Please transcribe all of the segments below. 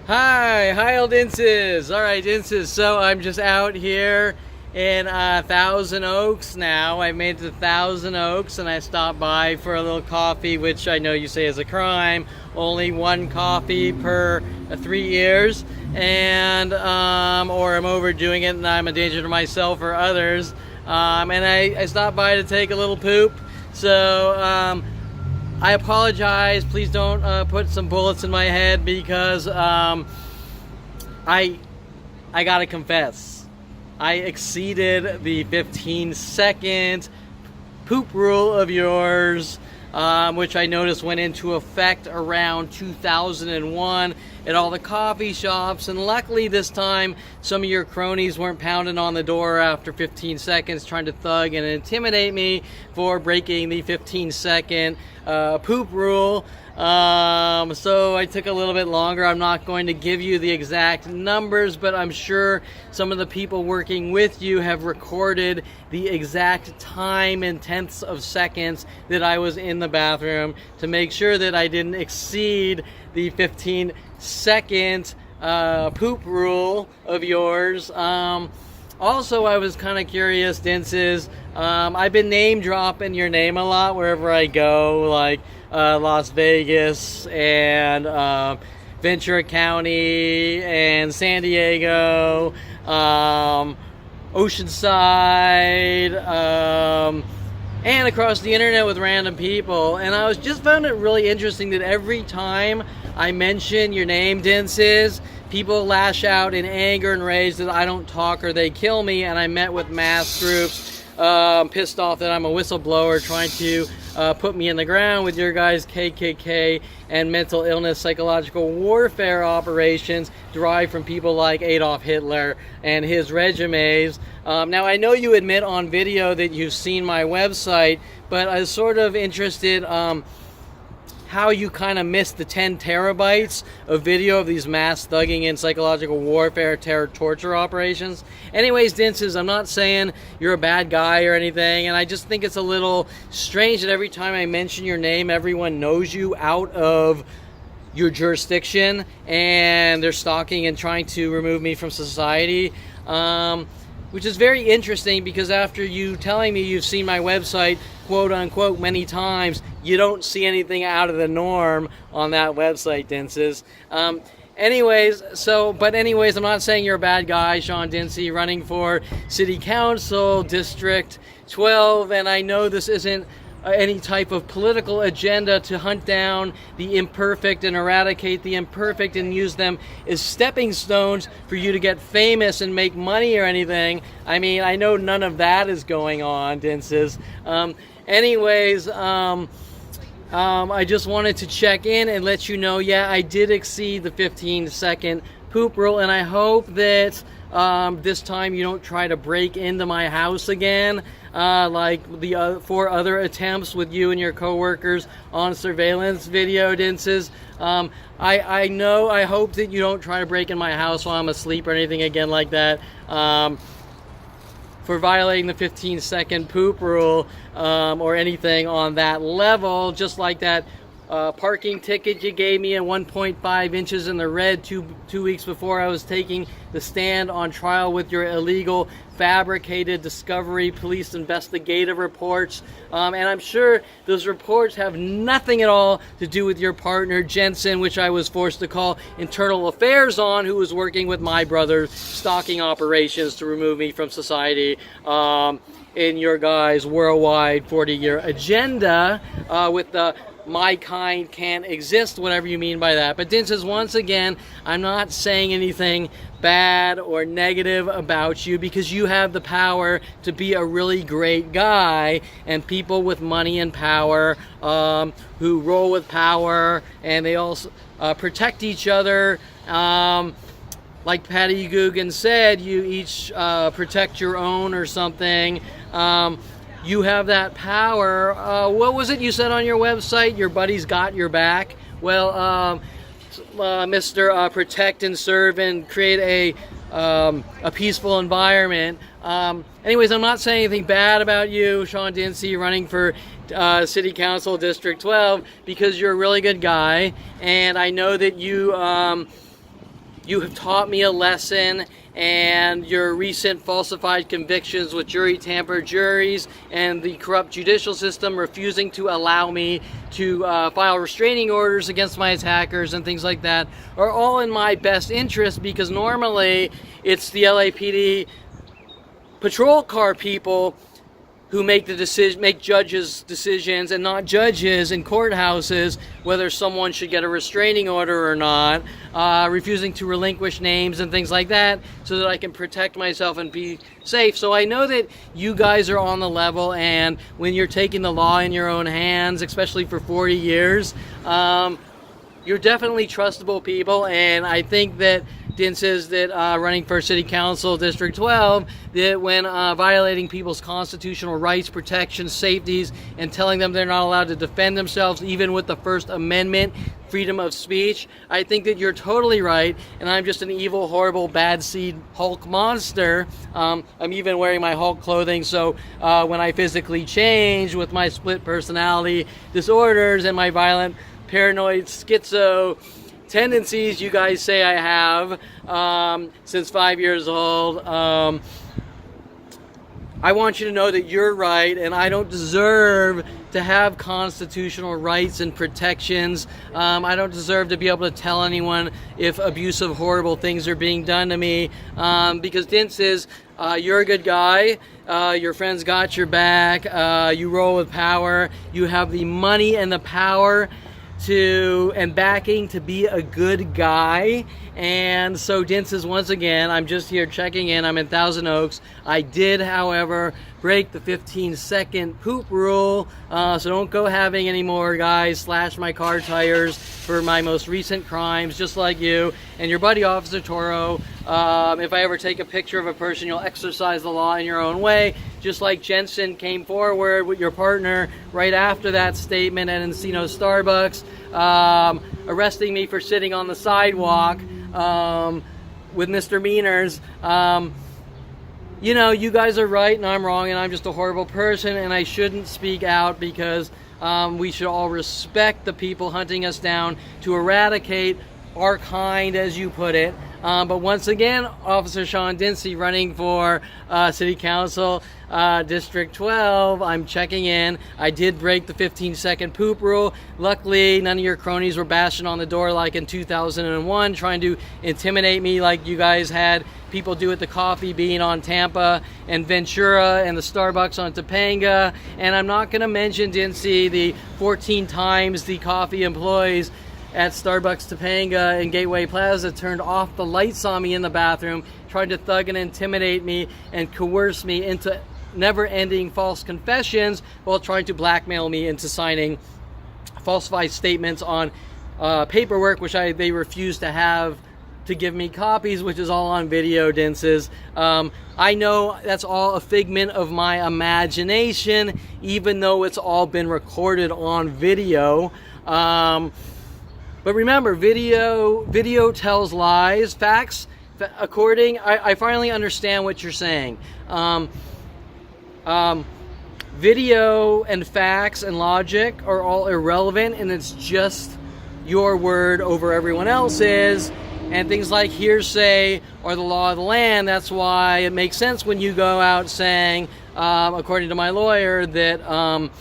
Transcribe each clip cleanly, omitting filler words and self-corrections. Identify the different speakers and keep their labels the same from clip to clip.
Speaker 1: Hi, all Dinses. All right, Dinses. So I'm just out here in Thousand Oaks now. I made it to Thousand Oaks, and I stopped by for a little coffee, which I know you say is a crime. Only one coffee per 3 years, and or I'm overdoing it, and I'm a danger to myself or others. And I stopped by to take a little poop. So I apologize. Please don't put some bullets in my head because I gotta confess, I exceeded the 15-second poop rule of yours, which I noticed went into effect around 2001 at all the coffee shops. And luckily this time, some of your cronies weren't pounding on the door after 15 seconds trying to thug and intimidate me for breaking the 15-second poop rule. So I took a little bit longer. I'm not going to give you the exact numbers, but I'm sure some of the people working with you have recorded the exact time in tenths of seconds that I was in the bathroom to make sure that I didn't exceed the 15-second poop rule of yours. Also, I was kind of curious, Dinses. I've been name dropping your name a lot wherever I go, like Las Vegas and Ventura County and San Diego, Oceanside, and across the internet with random people. And I was just found it really interesting that every time I mention your name, Dinses, people lash out in anger and rage that I don't talk or they kill me. And I met with mass groups pissed off that I'm a whistleblower trying to put me in the ground with your guys' KKK and mental illness psychological warfare operations derived from people like Adolf Hitler and his regimes. Now I know you admit on video that you've seen my website, but I was sort of interested how you kind of missed the 10 terabytes of video of these mass thugging and psychological warfare, terror, torture operations. Anyways, Dinses, I'm not saying you're a bad guy or anything, and I just think it's a little strange that every time I mention your name, everyone knows you out of your jurisdiction, and they're stalking and trying to remove me from society. Which is very interesting because after you telling me you've seen my website, quote unquote, many times, you don't see anything out of the norm on that website, Dinses. Anyways, I'm not saying you're a bad guy, Sean Dinse, running for City Council, District 12, and I know this isn't any type of political agenda to hunt down the imperfect and eradicate the imperfect and use them as stepping stones for you to get famous and make money or anything. I mean, I know none of that is going on, Dinses. I just wanted to check in and let you know, yeah, I did exceed the 15-second poop rule, and I hope that this time you don't try to break into my house again, like the 4 other attempts with you and your coworkers on surveillance video, Dinses. I hope that you don't try to break in my house while I'm asleep or anything again like that, for violating the 15-second poop rule, or anything on that level, just like that parking ticket you gave me at 1.5 inches in the red two weeks before I was taking the stand on trial with your illegal fabricated discovery police investigative reports. And I'm sure those reports have nothing at all to do with your partner Jensen, which I was forced to call internal affairs on, who was working with my brother's stalking operations to remove me from society in your guys' worldwide 40-year agenda with the "my kind can't exist," whatever you mean by that. But Dinses, once again, I'm not saying anything bad or negative about you because you have the power to be a really great guy, and people with money and power who roll with power, and they also protect each other. Like Patty Guggen said, you each protect your own or something. You have that power. What was it you said on your website? Your buddy's got your back. Well, Mr. Protect and Serve and create a peaceful environment. Anyways, I'm not saying anything bad about you, Sean Dinse, running for City Council District 12, because you're a really good guy, and I know that you you have taught me a lesson, and your recent falsified convictions with jury tamper juries and the corrupt judicial system refusing to allow me to file restraining orders against my attackers and things like that are all in my best interest, because normally it's the LAPD patrol car people who make judges' decisions, and not judges in courthouses, whether someone should get a restraining order or not, refusing to relinquish names and things like that, so that I can protect myself and be safe. So I know that you guys are on the level, and when you're taking the law in your own hands, especially for 40 years, you're definitely trustable people. And I think that Dinse says that running for City Council District 12, that when violating people's constitutional rights, protections, safeties, and telling them they're not allowed to defend themselves, even with the First Amendment, freedom of speech, I think that you're totally right, and I'm just an evil, horrible, bad seed Hulk monster. I'm even wearing my Hulk clothing, so when I physically change with my split personality disorders and my violent, paranoid, schizo tendencies you guys say I have since 5 years old, I want you to know that you're right, and I don't deserve to have constitutional rights and protections. I don't deserve to be able to tell anyone if abusive, horrible things are being done to me, because Dinse says you're a good guy, your friends got your back, you roll with power, you have the money and the power and backing to be a good guy. And so Dinse is, once again, I'm just here checking in. I'm in Thousand Oaks. I did, however, break the 15-second poop rule, so don't go having any more guys slash my car tires for my most recent crimes, just like you and your buddy Officer Toro. If I ever take a picture of a person, you'll exercise the law in your own way, just like Jensen came forward with your partner right after that statement at Encino Starbucks, arresting me for sitting on the sidewalk with misdemeanors. You know, you guys are right and I'm wrong, and I'm just a horrible person, and I shouldn't speak out, because we should all respect the people hunting us down to eradicate our kind, as you put it. But once again, Officer Sean Dinse running for City Council District 12. I'm checking in. I did break the 15-second poop rule. Luckily, none of your cronies were bashing on the door like in 2001, trying to intimidate me like you guys had people do at the Coffee Bean on Tampa and Ventura and the Starbucks on Topanga. And I'm not going to mention, Dinse, the 14 times the coffee employees at Starbucks Topanga and Gateway Plaza turned off the lights on me in the bathroom, tried to thug and intimidate me and coerce me into never-ending false confessions while trying to blackmail me into signing falsified statements on paperwork, which they refused to have to give me copies, which is all on video, Dinse's. I know that's all a figment of my imagination, even though it's all been recorded on video. But remember, video tells lies. Facts, I finally understand what you're saying. Video and facts and logic are all irrelevant, and it's just your word over everyone else's. And things like hearsay are the law of the land. That's why it makes sense when you go out saying, according to my lawyer, that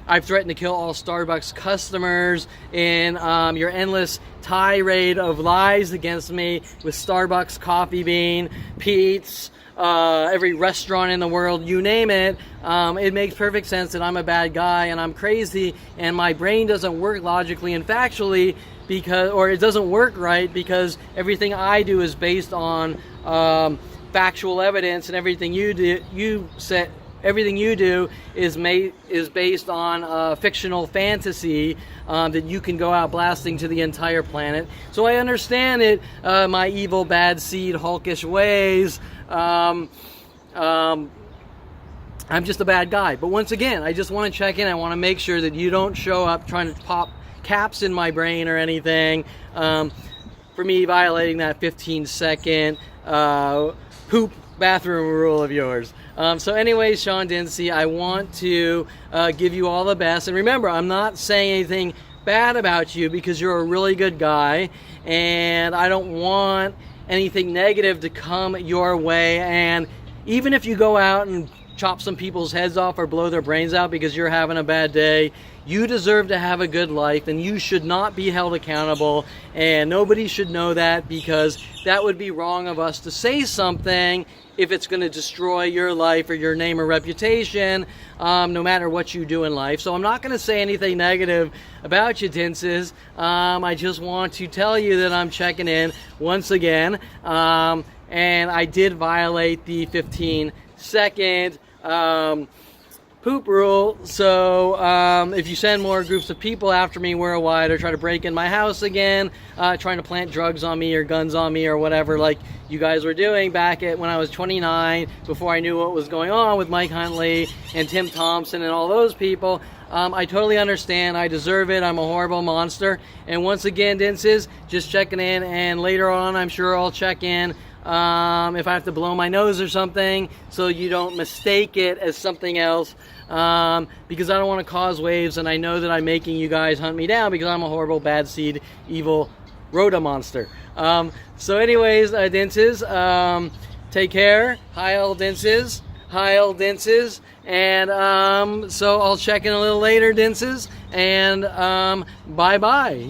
Speaker 1: I've threatened to kill all Starbucks customers in your endless tirade of lies against me with Starbucks, Coffee Bean, Pete's, every restaurant in the world, you name it. It makes perfect sense that I'm a bad guy and I'm crazy and my brain doesn't work logically and factually, or it doesn't work right, because everything I do is based on factual evidence, and everything you do is based on fictional fantasy that you can go out blasting to the entire planet. So I understand it, my evil, bad seed, hulkish ways. I'm just a bad guy. But once again, I just want to check in. I want to make sure that you don't show up trying to pop caps in my brain or anything for me violating that 15-second poop bathroom rule of yours. So anyways, Sean Dinse, I want to give you all the best. And remember, I'm not saying anything bad about you because you're a really good guy, and I don't want anything negative to come your way. And even if you go out and chop some people's heads off or blow their brains out because you're having a bad day, you deserve to have a good life, and you should not be held accountable, and nobody should know that, because that would be wrong of us to say something if it's going to destroy your life or your name or reputation, no matter what you do in life. So I'm not going to say anything negative about you, Dinses. I just want to tell you that I'm checking in once again, and I did violate the 15-second poop rule. So if you send more groups of people after me worldwide, or try to break in my house again, trying to plant drugs on me or guns on me or whatever, like you guys were doing back at when I was 29, before I knew what was going on with Mike Huntley and Tim Thompson and all those people, I totally understand. I deserve it. I'm a horrible monster. And once again, Dinses, just checking in, and later on I'm sure I'll check in if I have to blow my nose or something, so you don't mistake it as something else, because I don't want to cause waves, and I know that I'm making you guys hunt me down because I'm a horrible, bad seed, evil Rhoda monster. So anyways, Dinses, take care. Heil Dinses. Heil Dinses. And so I'll check in a little later, Dinses, and bye-bye.